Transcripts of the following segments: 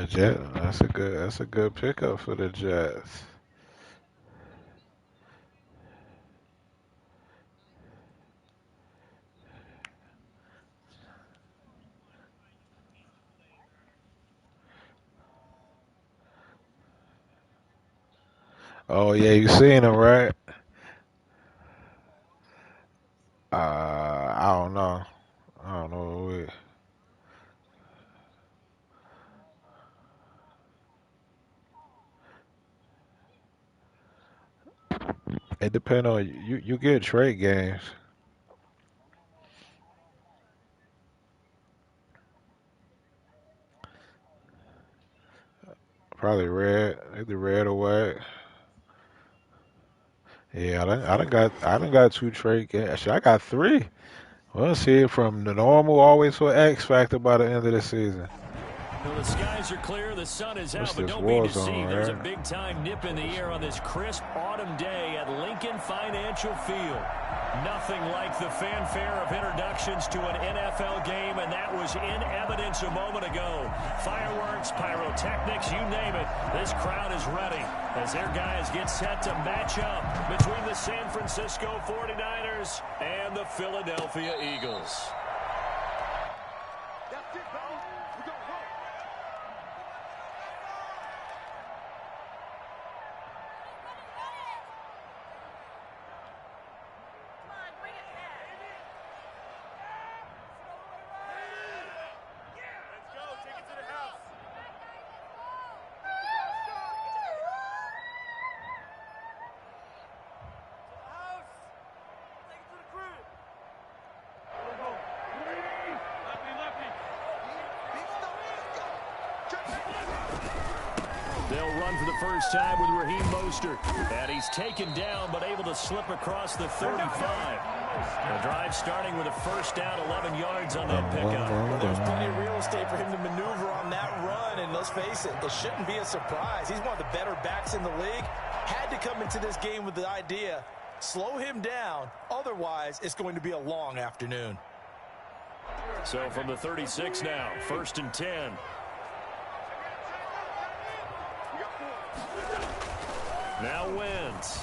Jet. That's a good pickup for the Jets. Oh yeah, you seen him, right? I don't know. I don't know. It depends on you. You get trade games. Probably red. Either red or white. Yeah, I done got two trade games. Actually, I got three. We'll see it from the normal always to X Factor by the end of the season. Well, the skies are clear, the sun is What's out, but this don't be deceived. Warzone, There's a right? big-time nip in the air on this crisp autumn day at Lincoln Financial Field. Nothing like the fanfare of introductions to an NFL game, and that was in evidence a moment ago. Fireworks, pyrotechnics, you name it. This crowd is ready as their guys get set to match up between the San Francisco 49ers and the Philadelphia Eagles. They'll run for the first time with Raheem Mostert. And he's taken down, but able to slip across the 35. The drive starting with a first down, 11 yards on that pickup. Well, there's plenty of real estate for him to maneuver on that run. And let's face it, it shouldn't be a surprise. He's one of the better backs in the league. Had to come into this game with the idea, slow him down. Otherwise, it's going to be a long afternoon. So from the 36 now, 1st and 10. Now Wentz.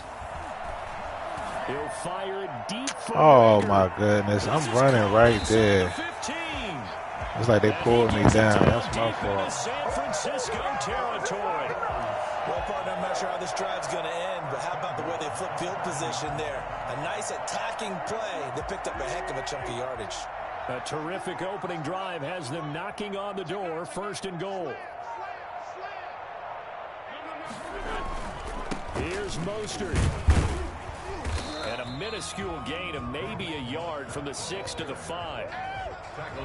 He'll fire it deep for Oh Rager. my goodness, I'm running right there. It's like they pulled me down. That's my fault. San Francisco territory. Well, partner, I'm not sure how this drive's going to end, but how about the way they flip field position there? A nice attacking play. They picked up a heck of a chunk of yardage. A terrific opening drive has them knocking on the door, 1st and goal. Here's Mostert. And a minuscule gain of maybe a yard from the 6 to the 5.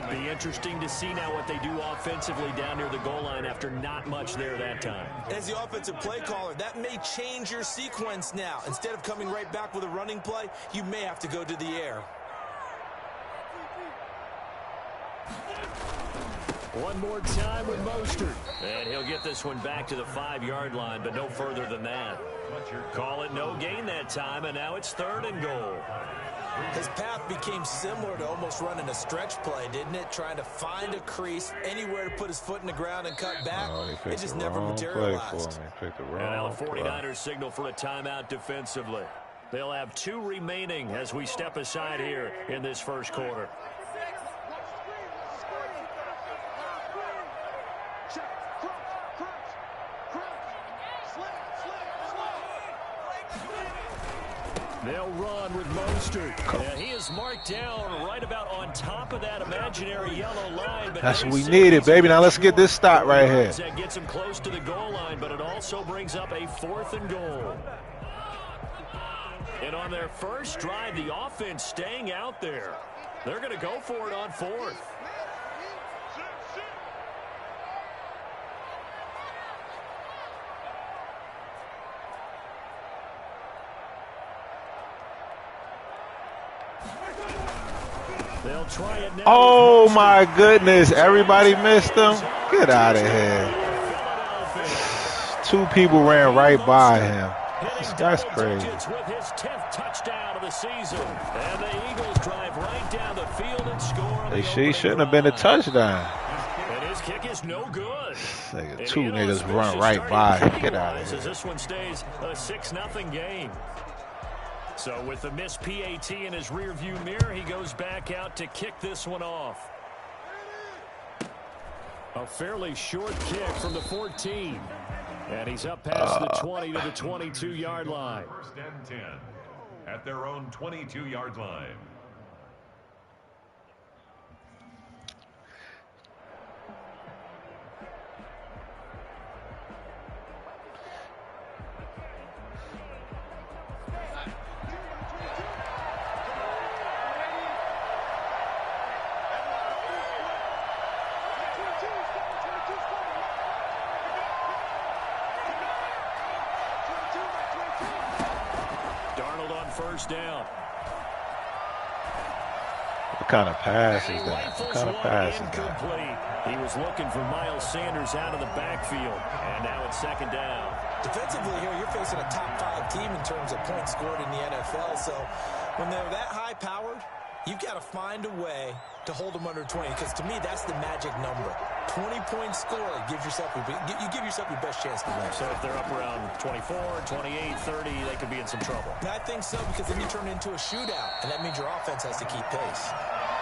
Be interesting to see now what they do offensively down near the goal line after not much there that time. As the offensive play caller, that may change your sequence now. Instead of coming right back with a running play, you may have to go to the air. One more time with Mostert. And he'll get this one back to the 5-yard line, but no further than that. Call it no gain that time, and now it's 3rd and goal. His path became similar to almost running a stretch play, didn't it? Trying to find a crease, anywhere to put his foot in the ground and cut back. It just never materialized. And now the 49ers signal for a timeout defensively. They'll have 2 remaining as we step aside here in this first quarter. They'll run with Mostert. And he is marked down right about on top of that imaginary yellow line. But that's what we needed, baby. Now let's get this stop right here. That gets him close to the goal line, but it also brings up a 4th and goal. And on their first drive, the offense staying out there. They're going to go for it on 4th. Oh my goodness, everybody missed him. Get out of here. 2 people ran right by him. That's crazy. With his 10th touchdown of the season. And the Eagles drive right down the field and score. She shouldn't have been a touchdown. And his His kick is no good. Like two niggas run right by. Get out of here. As this one stays a 6-0 game. So with the missed PAT in his rearview mirror, he goes back out to kick this one off. A fairly short kick from the 14. And he's up past the 20 to the 22-yard line. First and 10 at their own 22-yard line. First down. What kind of pass is that? What kind of pass is that? He was looking for Miles Sanders out of the backfield. And now it's second down. Defensively here, you're facing a top 5 team in terms of points scored in the NFL. So when they're that high-powered, you've got to find a way to hold them under 20. Because to me, that's the magic number. 20 points scored gives yourself you give yourself your best chance to win. So if they're up around 24, 28, 30, they could be in some trouble. And I think so, because then you turn it into a shootout, and that means your offense has to keep pace.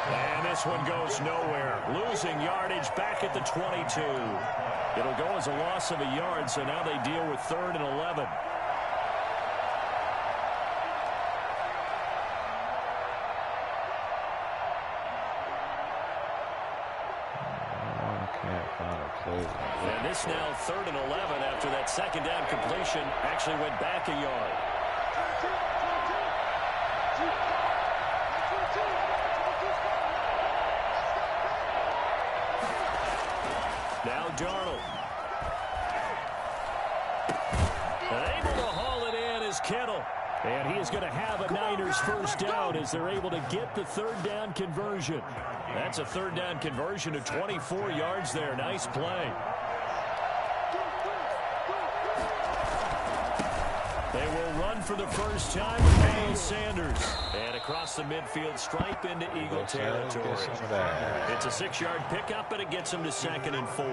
And this one goes nowhere. Losing yardage back at the 22. It'll go as a loss of a yard, so now they deal with 3rd and 11. And this now 3rd and 11 after that second down completion actually went back a yard. Now Darnold. And able to haul it in is Kittle. And he is going to have a Niners first down as they're able to get the 3rd down conversion. That's a 3rd down conversion to 24 yards there. Nice play. They will run for the first time with Miles Sanders. And across the midfield stripe into Eagle territory. It's a 6-yard pickup, and it gets him to 2nd and 4.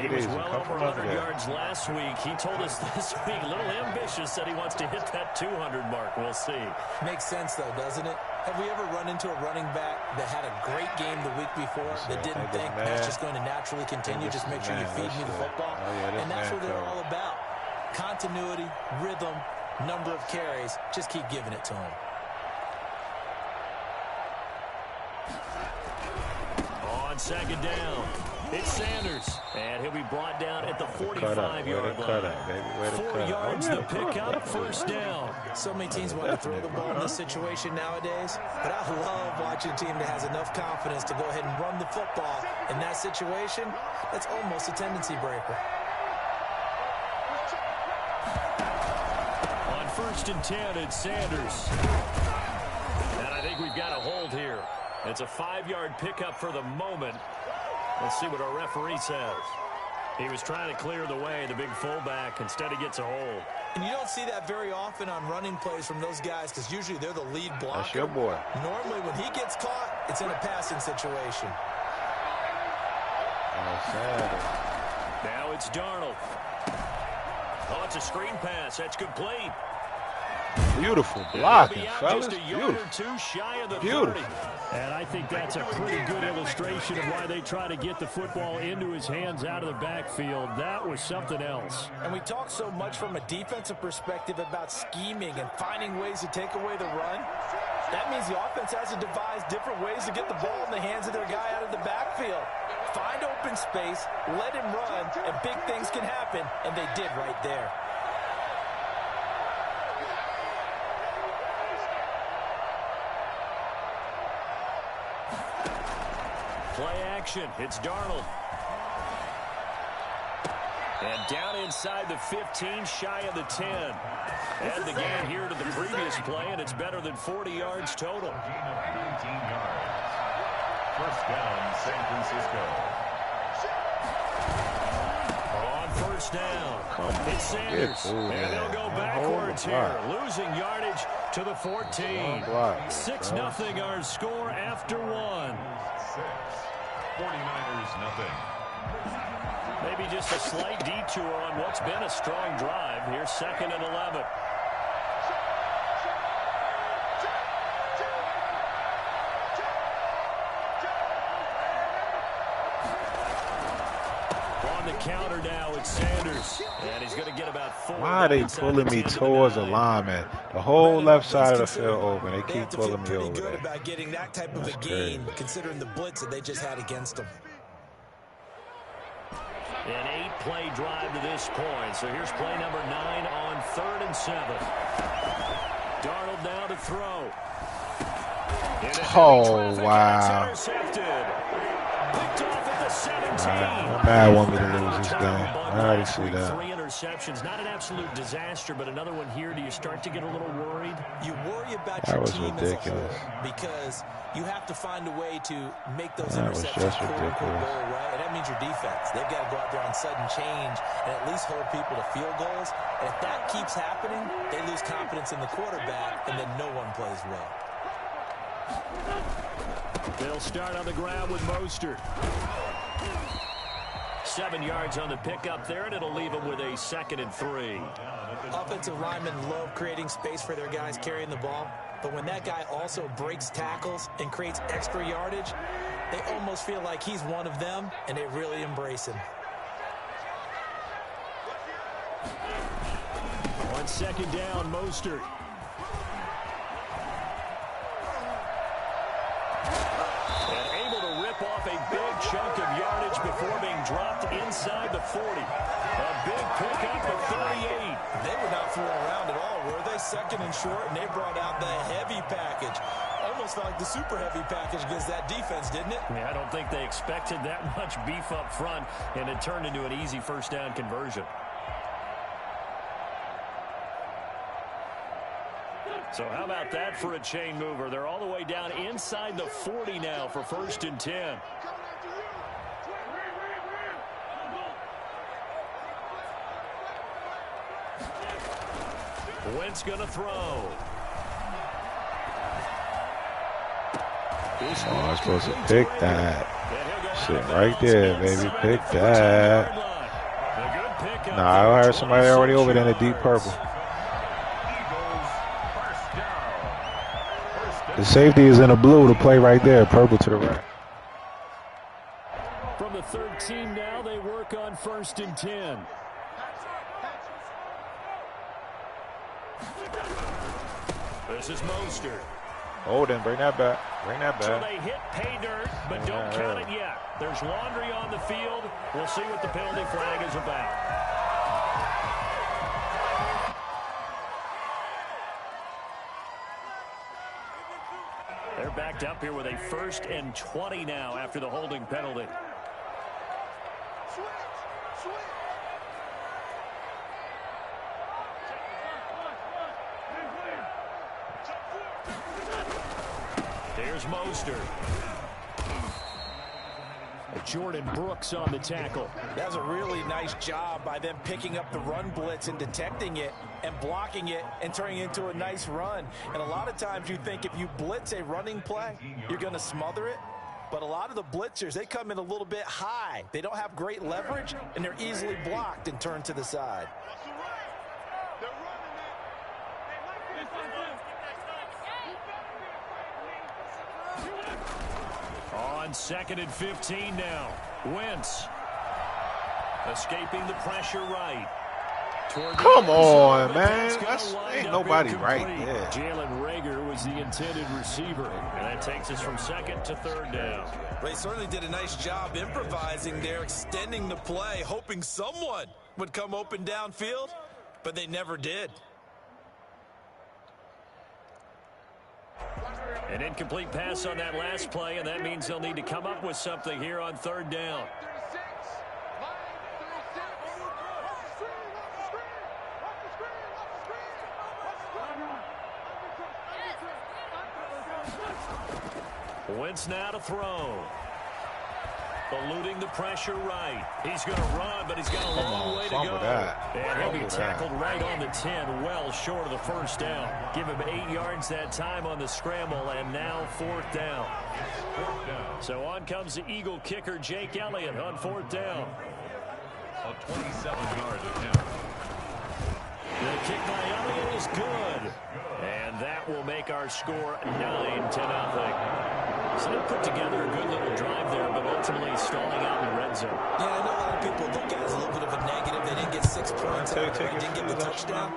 He was well over 100 yards last week. He told us this week, a little ambitious, said he wants to hit that 200 mark. We'll see. Makes sense, though, doesn't it? Have we ever run into a running back that had a great game the week before that didn't think that's just going to naturally continue? Just make sure you feed me the football. And that's what they're all about. Continuity, rhythm, number of carries. Just keep giving it to him. On second down, it's Sanders. And he'll be brought down at the 45-yard line. 4 yards to pick up, first down. So many teams want to throw the ball in this situation nowadays. But I love watching a team that has enough confidence to go ahead and run the football. In that situation, that's almost a tendency breaker. On 1st and 10, it's Sanders. And I think we've got a hold here. It's a 5-yard pickup for the moment. Let's see what our referee says. He was trying to clear the way, the big fullback. Instead, he gets a hold. And you don't see that very often on running plays from those guys because usually they're the lead blocker. That's your boy. Normally, when he gets caught, it's in a passing situation. Now it's Darnold. Oh, it's a screen pass. That's complete. Beautiful blocking, fellas. Just a yard or two shy of the 30. And I think that's a pretty good illustration of why they try to get the football into his hands out of the backfield. That was something else. And we talk so much from a defensive perspective about scheming and finding ways to take away the run. That means the offense has to devise different ways to get the ball in the hands of their guy out of the backfield. Find open space, let him run, and big things can happen, and they did right there. Play action. It's Darnold. And down inside the 15, shy of the 10. Add the gain here to the previous play, and it's better than 40 yards total. 19 yards. First down, San Francisco. On first down, it's Sanders. And they'll go backwards here, losing yardage to the 14. 6-0 our score after one. 49ers nothing. Maybe just a slight detour on what's been a strong drive. Here's 2nd and 11. On the counter now, it's Sanders. And he's going to get about 4. Why are they pulling me towards the lineman? The whole left side of the field open. They keep pulling me over there. About getting that type of a gain, considering the blitz that they just had against them. An 8-play drive to this point. So here's play number 9 on 3rd and 7. Darnold now to throw. Oh, wow. Bad want me to lose this game. I already see that. 3 interceptions. Not an absolute disaster, but another one here. Do you start to get a little worried? You worry about that your was team ridiculous. As a whole because you have to find a way to make those That was interceptions just go ridiculous. away. And that means your defense. They've got to go out there on sudden change and at least hold people to field goals. And if that keeps happening, they lose confidence in the quarterback, and then no one plays well. They'll start on the ground with Mostert. 7 yards on the pickup there, and it'll leave them with a 2nd and 3. Offensive linemen love creating space for their guys carrying the ball, but when that guy also breaks tackles and creates extra yardage, they almost feel like he's one of them, and they really embrace him. On 2nd down, Mostert. Off a big chunk of yardage before being dropped inside the 40. A big pickup of 38. They were not fooling around at all, were they? 2nd and short, and they brought out the heavy package. Almost felt like the super heavy package against that defense, didn't it? Yeah, I don't think they expected that much beef up front, and it turned into an easy 1st down conversion. So how about that for a chain mover? They're all the way down inside the 40 now for 1st and 10. Wentz going to throw. Oh, I'm supposed to pick that. Shit right there, baby. Pick that. Nah, I heard somebody already over there in the deep purple. The safety is in the blue to play right there, purple to the right. From the 13 now, they work on 1st and 10. This is Mostert. Oh, then bring that back. Bring that So back. they hit pay dirt, but don't count it yet. There's laundry on the field. We'll see what the penalty flag is about. They're backed up here with a 1st and 20 now after the holding penalty. Here's Mostert. Jordan Brooks on the tackle. That was a really nice job by them picking up the run blitz and detecting it and blocking it and turning it into a nice run. And a lot of times you think if you blitz a running play, you're going to smother it. But a lot of the blitzers, they come in a little bit high. They don't have great leverage, and they're easily blocked and turned to the side. On 2nd and 15 now. Wentz escaping the pressure right. Come on, man. Ain't nobody right there. Jalen Reagor was the intended receiver. And that takes us from 2nd to 3rd down. They certainly did a nice job improvising there, extending the play, hoping someone would come open downfield, but they never did. An incomplete pass on that last play, and that means they'll need to come up with something here on 3rd down. Wentz now to throw. Eluding the pressure right. He's going to run, but he's got a long way to go. And he'll be tackled right on the 10, well short of the first down. Give him 8 yards that time on the scramble, and now 4th down. So on comes the Eagle kicker, Jake Elliott, on 4th down. A 27-yard attempt. The kick by Elliott is good. And that will make our score 9-0. So they put together a good little drive there, but ultimately stalling out in the red zone. Yeah, I know a lot of people look at it as a little bit of a negative. They didn't get 6 points. They didn't get the touchdown.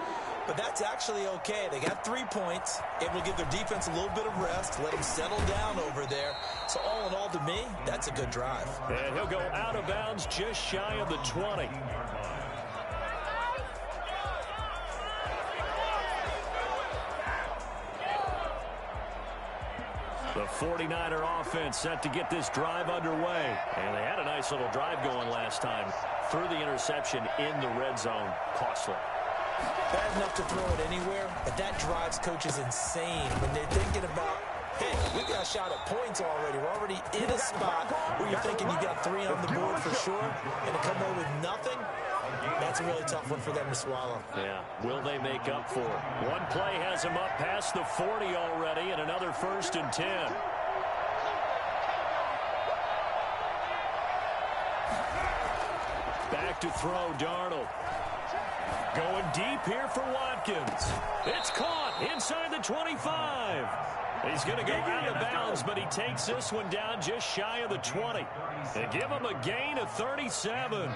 But that's actually okay. They got 3 points, able to give their defense a little bit of rest, let them settle down over there. So all in all, to me, that's a good drive. And he'll go out of bounds just shy of the 20. The 49er offense set to get this drive underway. And they had a nice little drive going last time. Threw the interception in the red zone. Costly. Bad enough to throw it anywhere, but that drives coaches insane when they're thinking about, hey, we've got a shot at points already. We're already in a spot where you're thinking you got 3 on the board for sure, and to come away with nothing, that's a really tough one for them to swallow. Yeah, will they make up for it? One play has them up past the 40 already, and another 1st and 10. Back to throw, Darnold. Going deep here for Watkins. It's caught inside the 25. He's going to go out of bounds, but he takes this one down just shy of the 20. They give him a gain of 37.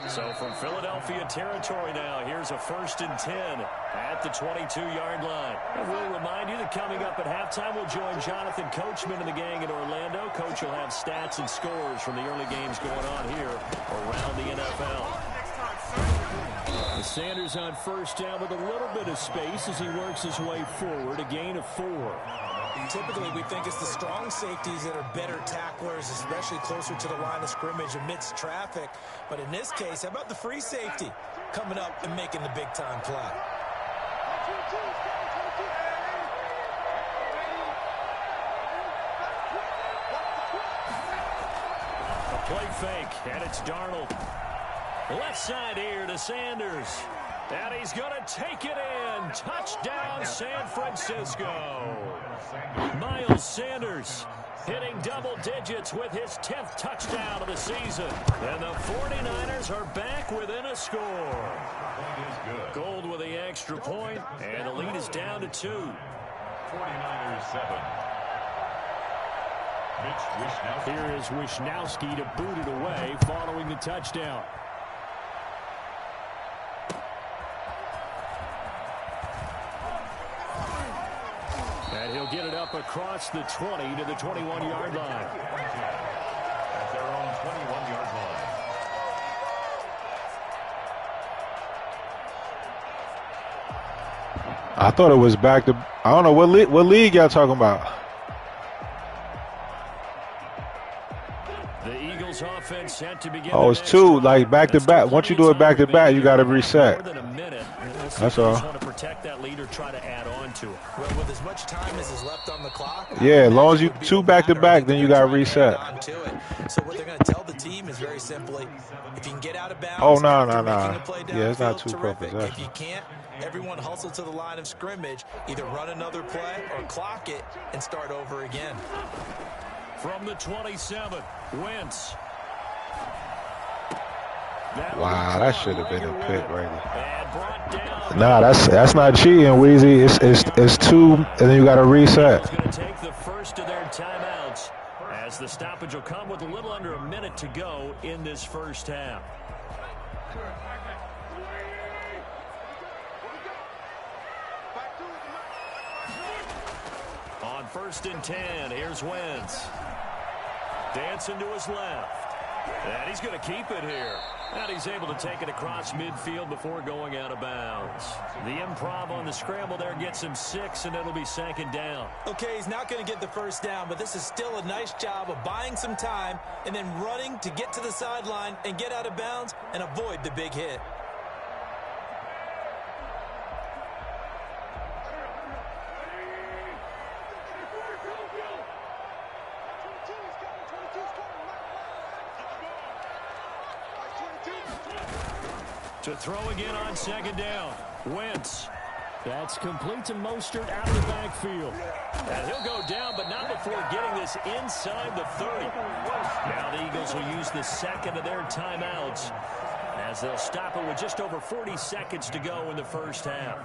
So from Philadelphia territory now, here's a 1st and 10 at the 22-yard line. And we'll remind you that coming up at halftime, we'll join Jonathan Coachman and the gang in Orlando. Coach will have stats and scores from the early games going on here around the NFL. Sanders on 1st down with a little bit of space as he works his way forward, a gain of 4. Typically, we think it's the strong safeties that are better tacklers, especially closer to the line of scrimmage amidst traffic. But in this case, how about the free safety coming up and making the big-time play? A play fake, and it's Darnold. Left side here to Sanders. And he's going to take it in. Touchdown, San Francisco. Miles Sanders hitting double digits with his 10th touchdown of the season. And the 49ers are back within a score. Gold with the extra point, and the lead is down to 2. 49ers 7. Here is Wisnowski to boot it away following the touchdown. And he'll get it up across the 20 to the 21-yard line. At their own 21-yard line. I thought it was back to. I don't know what league y'all talking about. The Eagles offense set to begin. Oh, it's 2, like back to back. Once you do it back to back, you got to reset. That's all. Want to protect that lead or try to add on to it. Well, with as much time as is left on the clock. Yeah, as long as you 2 back to back, then you got to reset. So what they're going to tell the team is very simply, if you can get out of bounds. Oh, no. Yeah, it's not 2 pro possession. If you can't, everyone hustle to the line of scrimmage, either run another play or clock it and start over again. From the 27, Wentz. Wow, that should have been a pick right there. Nah, that's not cheating, Wheezy. It's 2, and then you got to reset. It's going to take the first of their timeouts as the stoppage will come with a little under a minute to go in this first half. On 1st and 10, here's Wentz. Dancing to his left. And he's going to keep it here. And he's able to take it across midfield before going out of bounds. The improv on the scramble there gets him 6, and it'll be 2nd down. Okay, he's not going to get the first down, but this is still a nice job of buying some time and then running to get to the sideline and get out of bounds and avoid the big hit. To throw again on second down. Wentz. That's complete to Mostert out of the backfield. And he'll go down, but not before getting this inside the 30. Now the Eagles will use the second of their timeouts as they'll stop it with just over 40 seconds to go in the first half.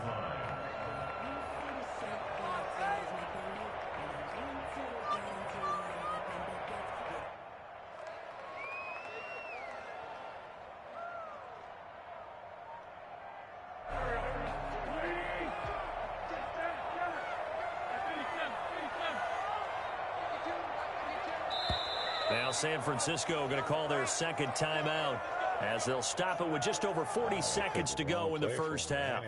Now San Francisco going to call their second timeout as they'll stop it with just over 40 seconds to go in the first half.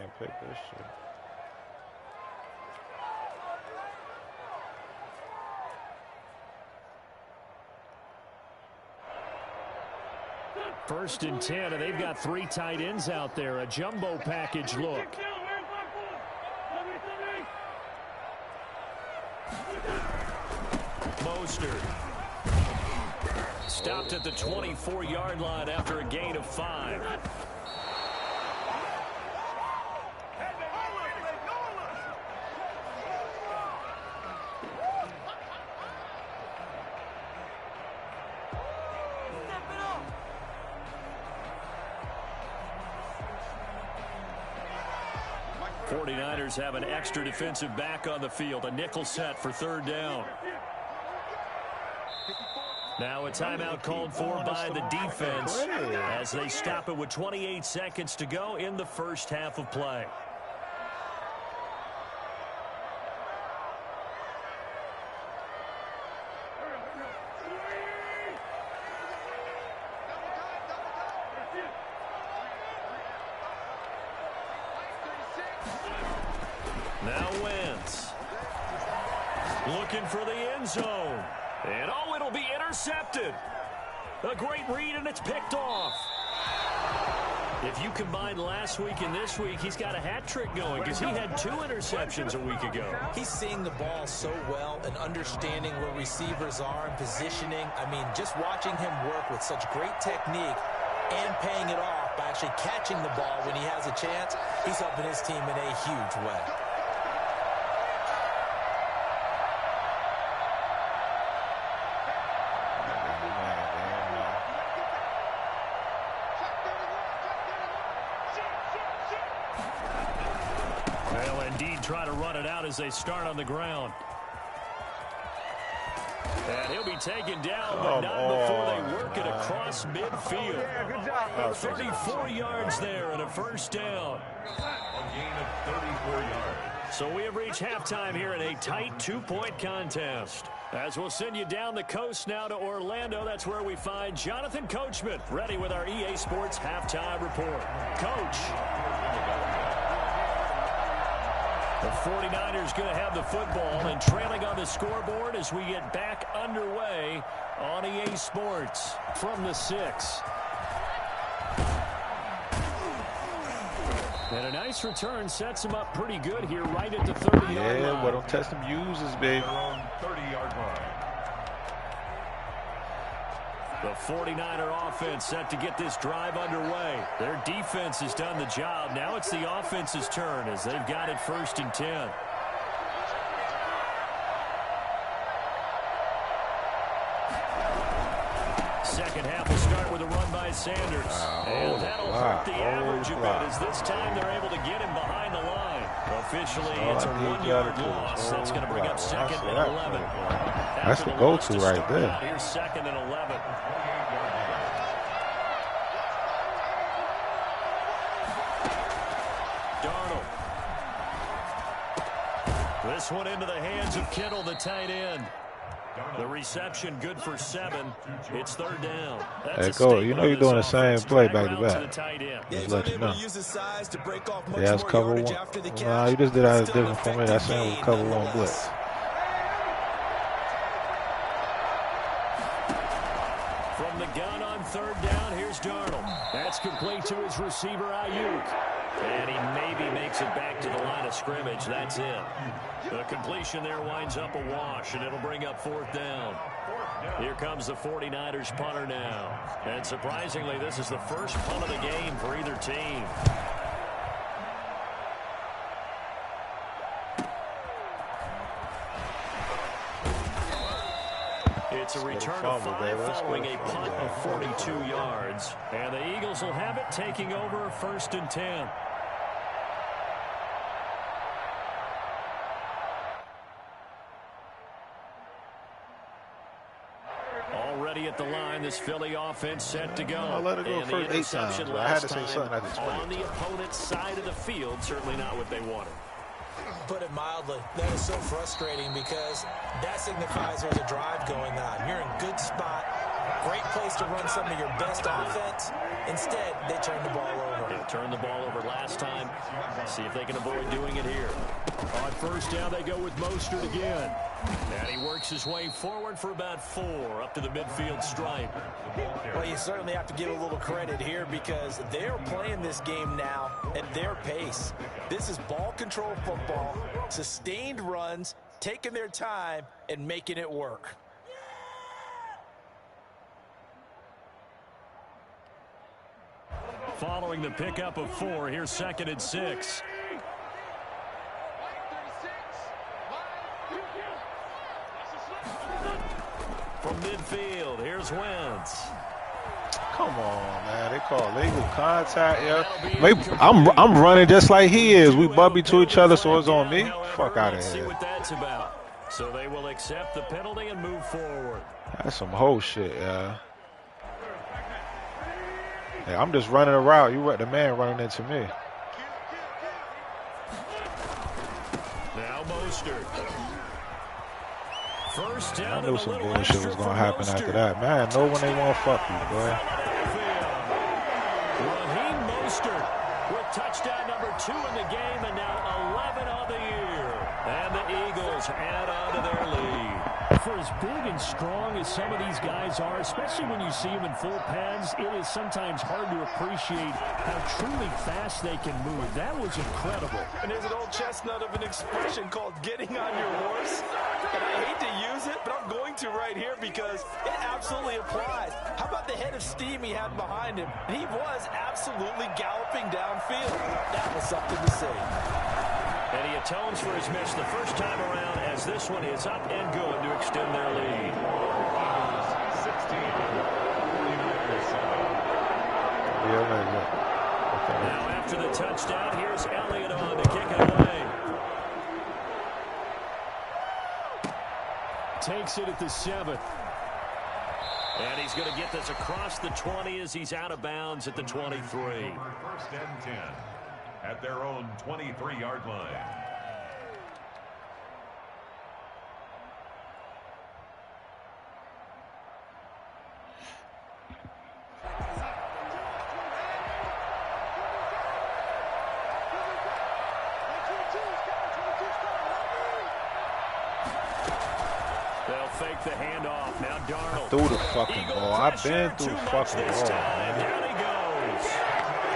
First and 10, and they've got 3 tight ends out there. A jumbo package look. Mostert. Stopped at the 24-yard line after a gain of 5. '49ers have an extra defensive back on the field. A nickel set for third down. Now a timeout called for by the defense as they stop it with 28 seconds to go in the first half of play. Now Wentz looking for the end zone. And oh, it'll be intercepted. A great read, and it's picked off. If you combine last week and this week, he's got a hat trick going because he had 2 interceptions a week ago. He's seeing the ball so well and understanding where receivers are and positioning. I mean, just watching him work with such great technique and paying it off by actually catching the ball when he has a chance, he's helping his team in a huge way. Try to run it out as they start on the ground. And he'll be taken down, but not before they work it across midfield. 34 yards there and a first down. A gain of 34 yards. So we have reached halftime here in a tight 2-point contest. As we'll send you down the coast now to Orlando, that's where we find Jonathan Coachman, ready with our EA Sports halftime report. Coach. The 49ers going to have the football and trailing on the scoreboard as we get back underway on EA Sports from the 6. And a nice return sets him up pretty good here right at the 30-yard line. Yeah, but don't test them uses, baby. Their own 30-yard line. The 49er offense set to get this drive underway. Their defense has done the job. Now it's the offense's turn as they've got it 1st and 10. Second half will start with a run by Sanders. And that'll hurt the average a bit as this time they're able to get him behind the line. Officially, it's a 1-yard loss. That's going to bring up 2nd and 11. That's the go-to right there. Here's 2nd and 11. Darnold. This one into the hands of Kittle, the tight end. The reception good for 7. It's 3rd down. Hey, go. You know you're doing the same play back to back. Just let you know. Use his size to break off much Yeah, it's more cover yardage one. after the catch. Nah, you just did that different from me. That's saying was cover 1 blitz. From the gun on 3rd down, here's Darnold. That's complete to his receiver, Ayuk. And he maybe makes it back to the line of scrimmage. That's it. The completion there winds up a wash, and it'll bring up 4th down. Here comes the 49ers punter now. And surprisingly, this is the first punt of the game for either team. It's a return of 5 following a punt of 42 yards. And the Eagles will have it, taking over 1st and 10. Already at the line, this Philly offense set to go. I'll let it go and for the 8 times. I had to say something at the 20. On the opponent's side of the field, certainly not what they wanted. Put it mildly, that is so frustrating because that signifies there's a drive going on. You're in good spot, great place to run some of your best offense. Instead, they turn the ball over. They turned the ball over last time. See if they can avoid doing it here. On 1st down, they go with Mostert again. And he works his way forward for about 4 up to the midfield stripe. Well, you certainly have to give a little credit here because they're playing this game now at their pace. This is ball control football, sustained runs, taking their time and making it work. Following the pickup of 4, here's 2nd and 6. From midfield, here's Wentz. Come on, man. They call legal contact, yeah. I'm running just like he is. We bubby to each other, so it's on me. Fuck out of See here. what that's about. So they will accept the penalty and move forward. That's some whole shit, yeah. Hey, I'm just running a route. You were the man running into me. Now Mostert. 1st down. I knew some bullshit was gonna happen after that. Man, know when they want to fuck you, boy. Raheem Mostert with touchdown number 2 in the game and now 11 on the year. And the Eagles add on to their lead. For as big and strong as some of these guys are, especially when you see them in full pads, it is sometimes hard to appreciate how truly fast they can move. That was incredible. And there's an old chestnut of an expression called getting on your horse. And I hate to use it, but I'm going to right here because it absolutely applies. How about the head of steam he had behind him? He was absolutely galloping downfield. That was something to see. And he atones for his miss the first time around as this one is up and good to extend their lead. 16. Now after the touchdown, here's Elliott on to kick it away. Takes it at the 7. And he's going to get this across the 20 as he's out of bounds at the 23. 1st and 10 at their own 23-yard line. They'll fake the handoff. Now Darnold. Through the fucking ball. I've been through the fucking ball, And man. down he goes.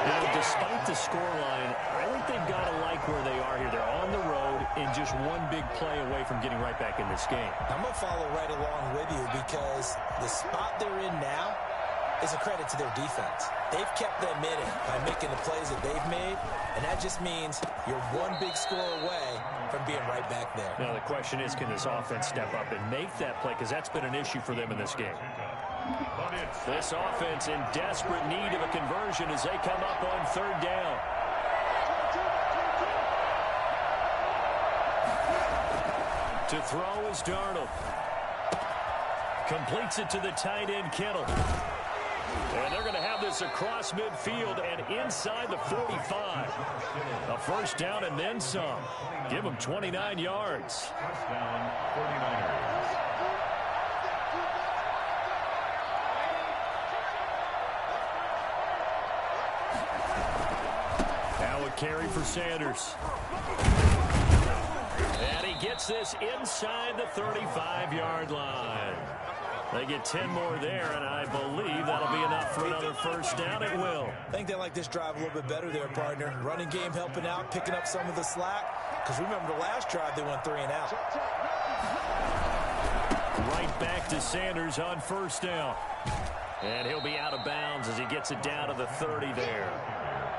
Now, despite the scoreline, I think they've got to like where they are here. They're on the road and just one big play away from getting right back in this game. I'm going to follow right along with you because the spot they're in now is a credit to their defense. They've kept them in it by making the plays that they've made, and that just means you're one big score away from being right back there. Now, the question is, can this offense step up and make that play? Because that's been an issue for them in this game. This offense in desperate need of a conversion as they come up on 3rd down. To throw is Darnold. Completes it to the tight end, Kittle. And they're going to have this across midfield and inside the 45. A 1st down and then some. Give them 29 yards. 1st down, 49ers. Now a carry for Sanders. And he gets this inside the 35-yard line. They get 10 more there, and I believe that'll be enough for another 1st down. It will. I think they like this drive a little bit better there, partner. Running game helping out, picking up some of the slack. Because remember the last drive, they went 3 and out. Right back to Sanders on first down. And he'll be out of bounds as he gets it down to the 30 there.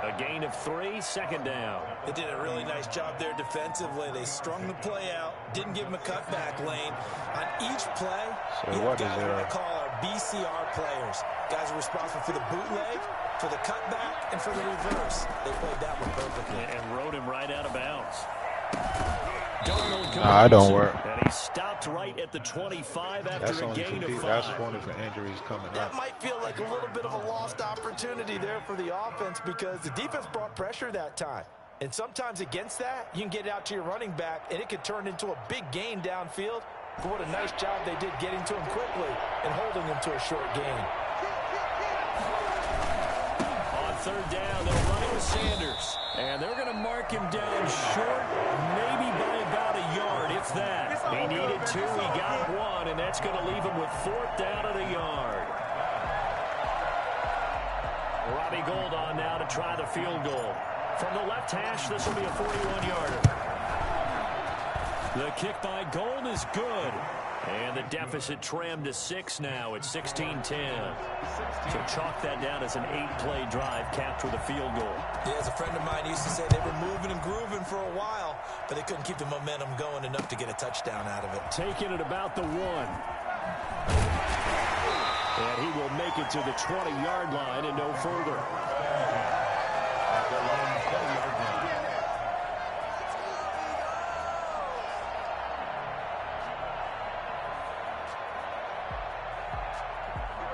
A gain of 3, second down. They did a really nice job there defensively. They strung the play out, didn't give him a cutback lane. On each play, you have guys what I call our BCR players. Guys are responsible for the bootleg, for the cutback, and for the reverse. They played that one perfectly. And rode him right out of bounds. I don't work. And he stopped right at the 25 after a gain of 5. That's only for injuries coming up. That might feel like a little bit of a lost opportunity there for the offense because the defense brought pressure that time. And sometimes against that, you can get out to your running back, and it could turn into a big gain downfield. But what a nice job they did getting to him quickly and holding him to a short gain. On third down, they'll run it with Sanders. And they're going to mark him down short, maybe by about a yard, if that. He needed 2, he got 1, and that's going to leave him with 4th down at a yard. Robbie Gould on now to try the field goal. From the left hash, this will be a 41-yarder. The kick by Gould is good. And the deficit trimmed to 6 now. It's 16-10. So chalk that down as an 8-play drive capped with a field goal. Yeah, as a friend of mine used to say, they were moving and grooving for a while, but they couldn't keep the momentum going enough to get a touchdown out of it. Taking it about the 1. And he will make it to the 20-yard line and no further.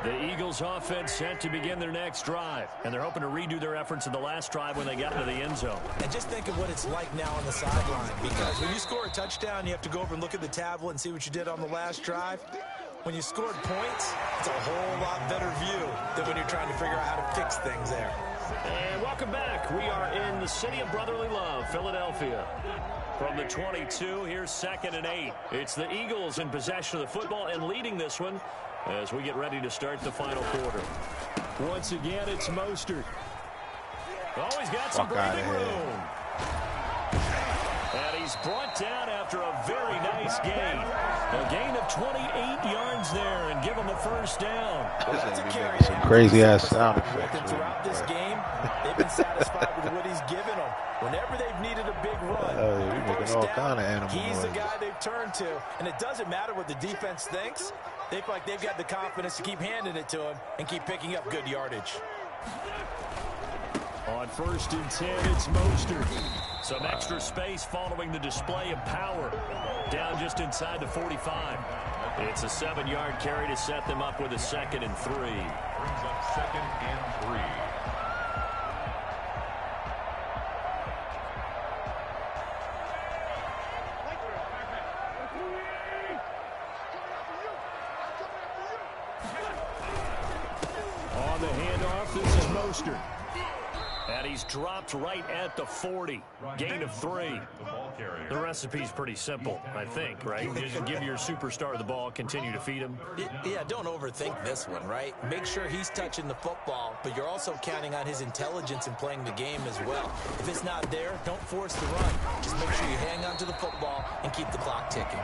The Eagles offense set to begin their next drive, and they're hoping to redo their efforts in the last drive when they got into the end zone. And just think of what it's like now on the sideline, because when you score a touchdown, you have to go over and look at the tablet and see what you did on the last drive. When you scored points, it's a whole lot better view than when you're trying to figure out how to fix things there. And welcome back. We are in the city of brotherly love, Philadelphia. From the 22, here's 2nd and 8. It's the Eagles in possession of the football and leading this one as we get ready to start the final quarter. Once again, it's Mostert. Oh, he's got some breathing room. And he's brought down after a very nice gain. A gain of 28 yards there and give him the first down. Some crazy-ass sound effects. Throughout this game, they've been satisfied with what he's given them. Whenever they've needed a big run, making all kind of animal he's the noises. guy they've turned to. And it doesn't matter what the defense thinks. They feel like they've got the confidence to keep handing it to him and keep picking up good yardage. On 1st and 10, it's Mostert. Some extra space following the display of power. Down just inside the 45. It's a 7-yard carry to set them up with a 2nd and 3. Brings up 2nd and 3. On the handoff, this is Mostert. And he's dropped right at the 40. Gain of 3. The recipe's pretty simple, I think, right? Just give your superstar the ball, continue to feed him. Yeah, don't overthink this one, right? Make sure he's touching the football, but you're also counting on his intelligence in playing the game as well. If it's not there, don't force the run. Just make sure you hang on to the football and keep the clock ticking.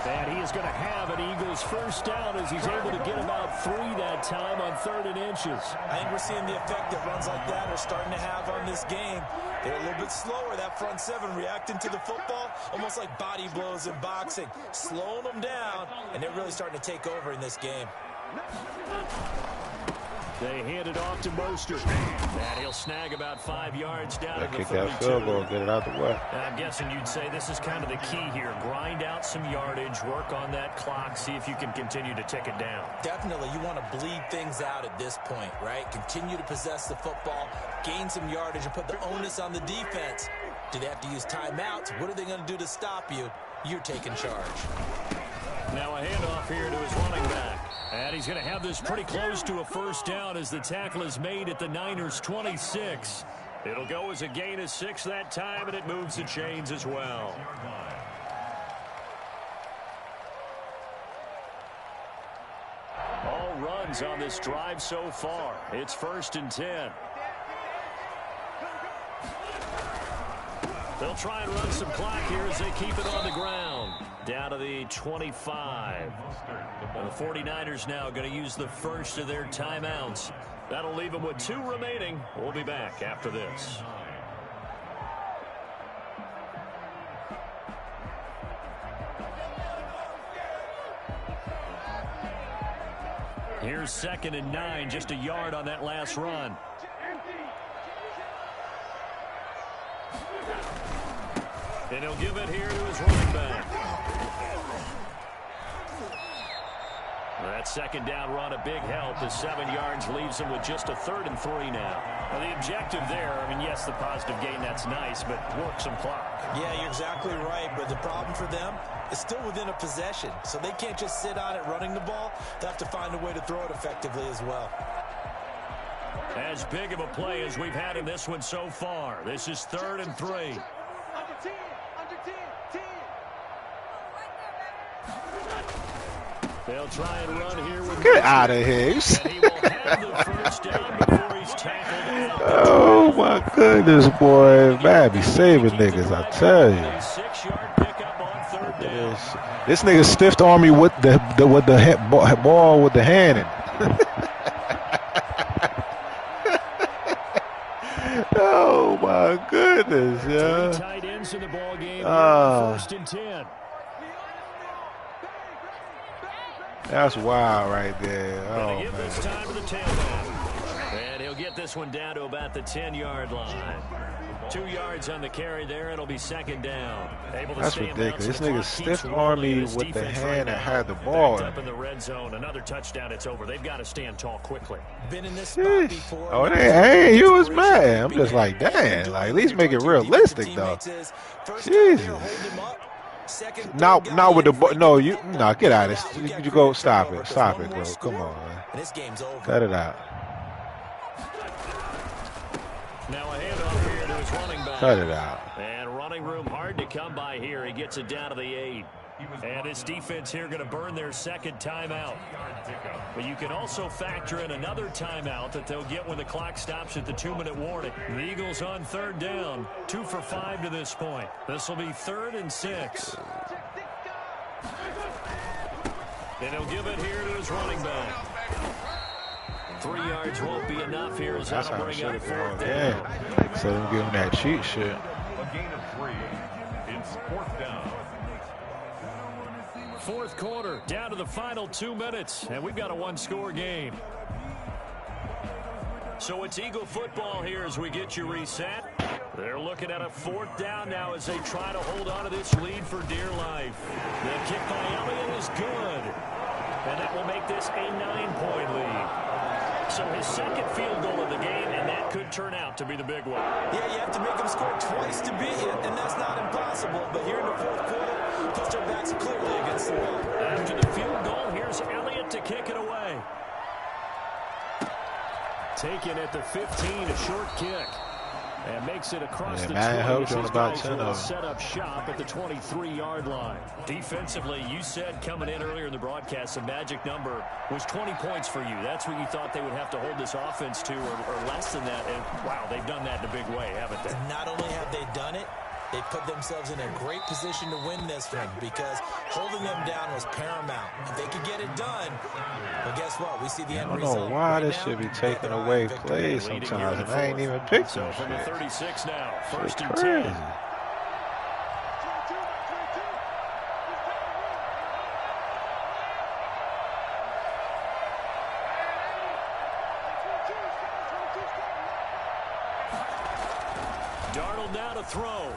And he is going to have an Eagles first down as he's able to get about 3 that time on 3rd and inches. I think we're seeing the effect that runs like that are starting to have on this game. They're a little bit slower, that front 7, reacting to the football, almost like body blows in boxing, slowing them down, and they're really starting to take over in this game. They hand it off to Mostert. And he'll snag about 5 yards down to the 42. Kick that field goal, get it out the way. And I'm guessing you'd say this is kind of the key here. Grind out some yardage, work on that clock, see if you can continue to tick it down. Definitely, you want to bleed things out at this point, right? Continue to possess the football, gain some yardage, and put the onus on the defense. Do they have to use timeouts? What are they going to do to stop you? You're taking charge. Now a handoff here to his running back. And he's going to have this pretty close to a first down as the tackle is made at the Niners' 26. It'll go as a gain of 6 that time, and it moves the chains as well. All runs on this drive so far. It's 1st and 10. They'll try and run some clock here as they keep it on the ground. down to the 25. And the 49ers now going to use the first of their timeouts. That'll leave them with 2 remaining. We'll be back after this. Here's 2nd and 9, just a yard on that last run. And he'll give it here to his running back. That 2nd down run, a big help. The 7 yards leaves him with just a 3rd and 3 now. Well, the objective there, I mean, yes, the positive gain, that's nice, but work some clock. Yeah, you're exactly right, but the problem for them is still within a possession, so they can't just sit on it running the ball. They have to find a way to throw it effectively as well. As big of a play as we've had in this one so far. This is 3rd and 3. They'll try and run here with Get out of here. and he will have the first down before he's tackled. Oh my goodness, boy. Man, be saving niggas, I tell you. 6-yard pickup on 3rd down. This nigga stiffed army with the ball with the hand in. Oh my goodness, yeah. 3 tight ends in the ball game. 1st and 10. That's wild right there. Oh, Give this man. time to the tailback. And he'll get this one down to about the 10-yard line. 2 yards on the carry there. It'll be 2nd down. That's ridiculous. This nigga stiff army with the hand that had the ball. Up in the red zone. Another touchdown. It's over. They've got to stand tall quickly. Been in this spot before. Oh, hey, you was mad. I'm just like, damn. Like, at least make it realistic, though. Jesus. Now with the ball. No, get out of this. You go, stop it, bro. Come on, man. This game's over. Cut it out. Now a handoff here to his running back. Cut it out. And running room hard to come by here. He gets it down to the 8. And his defense here going to burn their 2nd timeout. But you can also factor in another timeout that they'll get when the clock stops at the 2-minute warning. The Eagles on 3rd down. 2 for 5 to this point. This will be 3rd and 6. And he'll give it here to his running back. 3 yards won't be enough here as That's that'll how it bring up should 4th have down. gone. Yeah. So them give him that cheat shit. A gain of 3. It's 4th down. 4th quarter, down to the final 2 minutes, and we've got a 1-score game. So it's Eagle football here as we get you reset. They're looking at a 4th down now as they try to hold on to this lead for dear life. The kick by Elliott is good, and that will make this a 9-point lead. So his 2nd field goal of the game, and that could turn out to be the big one. Yeah, you have to make them score twice to beat you, and that's not impossible. But here in the 4th quarter, pushed their backs clearly against the wall. After the field goal, here's Elliott to kick it away. Taken at the 15, a short kick. And makes it across the 20. These guys will set up shop at the 23-yard line. Defensively, you said coming in earlier in the broadcast, the magic number was 20 points for you. That's what you thought they would have to hold this offense to, or less than that. And, wow, they've done that in a big way, haven't they? Not only have they done it, they put themselves in a great position to win this one because holding them down was paramount. If they could get it done, well, guess what? We see the end result. I don't know why this should be taking away plays sometimes, and I ain't even picked some From the shit. 36 now, 1st and Crazy. 10. Darnold now to throw.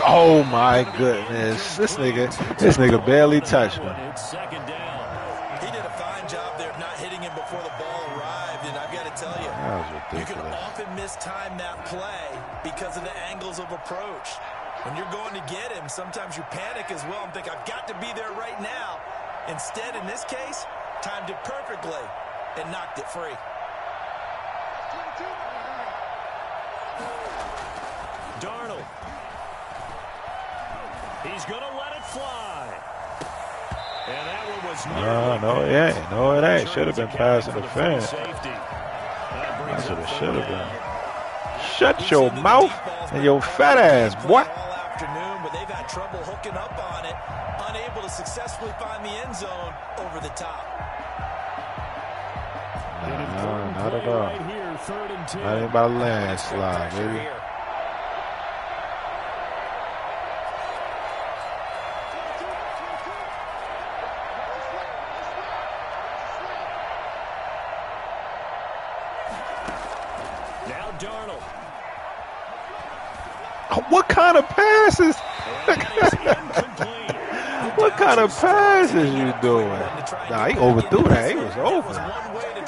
Oh my goodness, this nigga barely touched me. It's 2nd down. He did a fine job there of not hitting him before the ball arrived, and I've got to tell you, That was you can ridiculous. often mistime that play because of the angles of approach. When you're going to get him, sometimes you panic as well and think, I've got to be there right now. Instead, in this case, timed it perfectly and knocked it free. Darnold. He's going to let it fly. And that one was No, it ain't. No, it ain't. Should have been pass interference. Safety. That's what it should have been. Shut your mouth and your fat ass, boy. All afternoon, but they've had trouble hooking up on it, unable to successfully find the end zone over the top. Nah, not at all. Right here, 3rd and 10. Not even about a landslide, baby. Now Darnold. What kind of passes? What kind of passes you doing? Nah, he overthrew that. He was over. What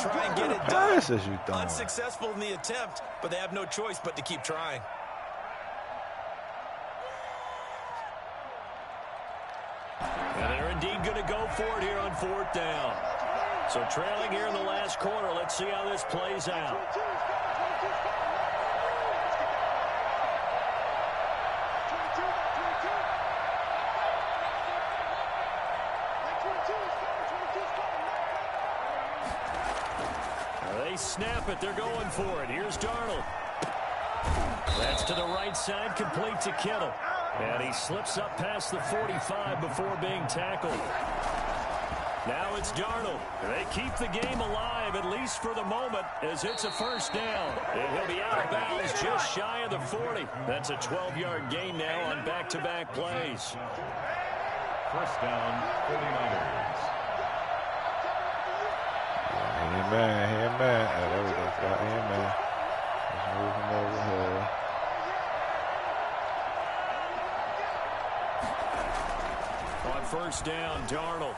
passes you doing? Unsuccessful in the attempt, but they have no choice but to keep trying. And they're indeed going to go for it here on 4th down. So trailing here in the last quarter. Let's see how this plays out. They snap it. They're going for it. Here's Darnold. That's to the right side, complete to Kittle. And he slips up past the 45 before being tackled. Now it's Darnold. They keep the game alive, at least for the moment, as it's a 1st down. And he'll be out of bounds just shy of the 40. That's a 12-yard gain now on back-to-back plays. 1st down, 49ers. Amen. There we go. Amen. Let's move him over here. On 1st down, Darnold.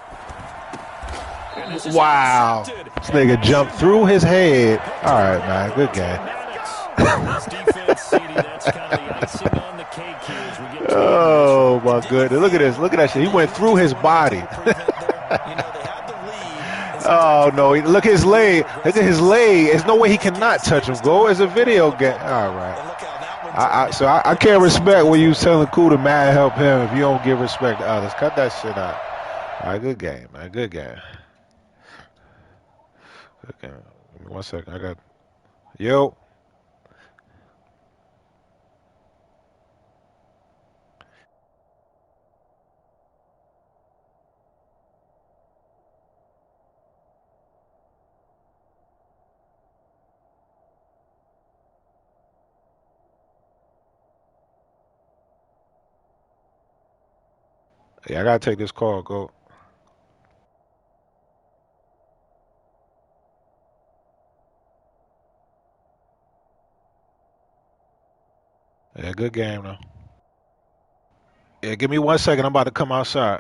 Wow. This nigga jumped through his head. All right, man. Good game. This defense, CD, that's kind of the icing on the cake here as we get to Oh, my goodness. Look at this. Look at that shit. He went through his body. Oh, no. Look at his leg. Look at his leg. There's no way he cannot touch him. Go as a video game. All right. So I can't respect when you telling Cool to mad help him if you don't give respect to others. Cut that shit out. All right, good game, man. Good game. Good game. Give me 1 second. I got... Yo. Yeah, I got to take this call. Go. Yeah, good game, though. Yeah, give me 1 second. I'm about to come outside.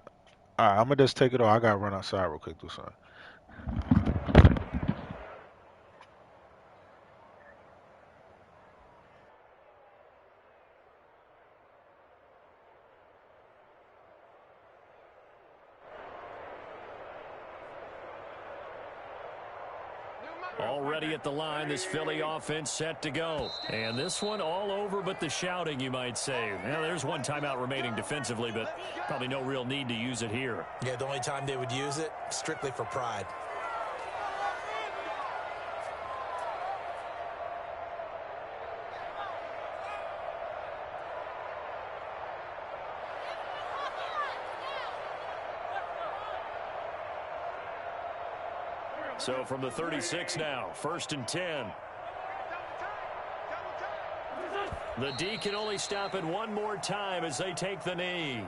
All right, I'm going to just take it off. I got to run outside real quick, do something. Already at the line, this Philly offense set to go. And this one all over but the shouting, you might say. Well, there's one timeout remaining defensively, but probably no real need to use it here. Yeah, the only time they would use it, strictly for pride. So from the 36 now, 1st and 10. The D can only stop it one more time as they take the knee.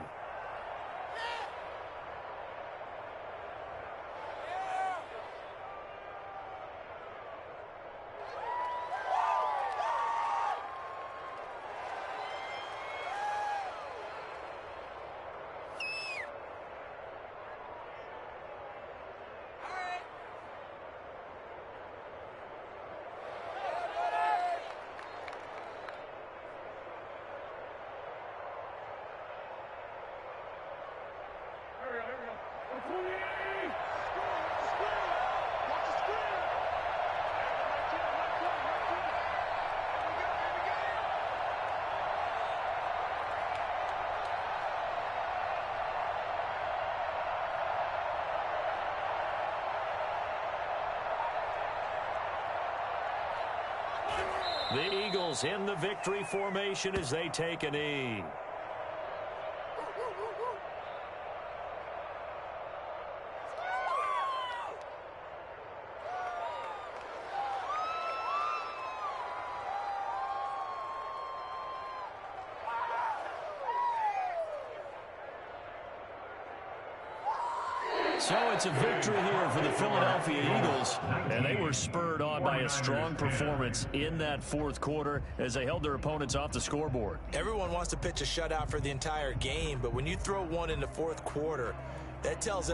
The Eagles in the victory formation as they take a knee. So it's a victory here for the Philadelphia Eagles, and they were spurred on by a strong performance in that fourth quarter as they held their opponents off the scoreboard. Everyone wants to pitch a shutout for the entire game, but when you throw one in the fourth quarter, that tells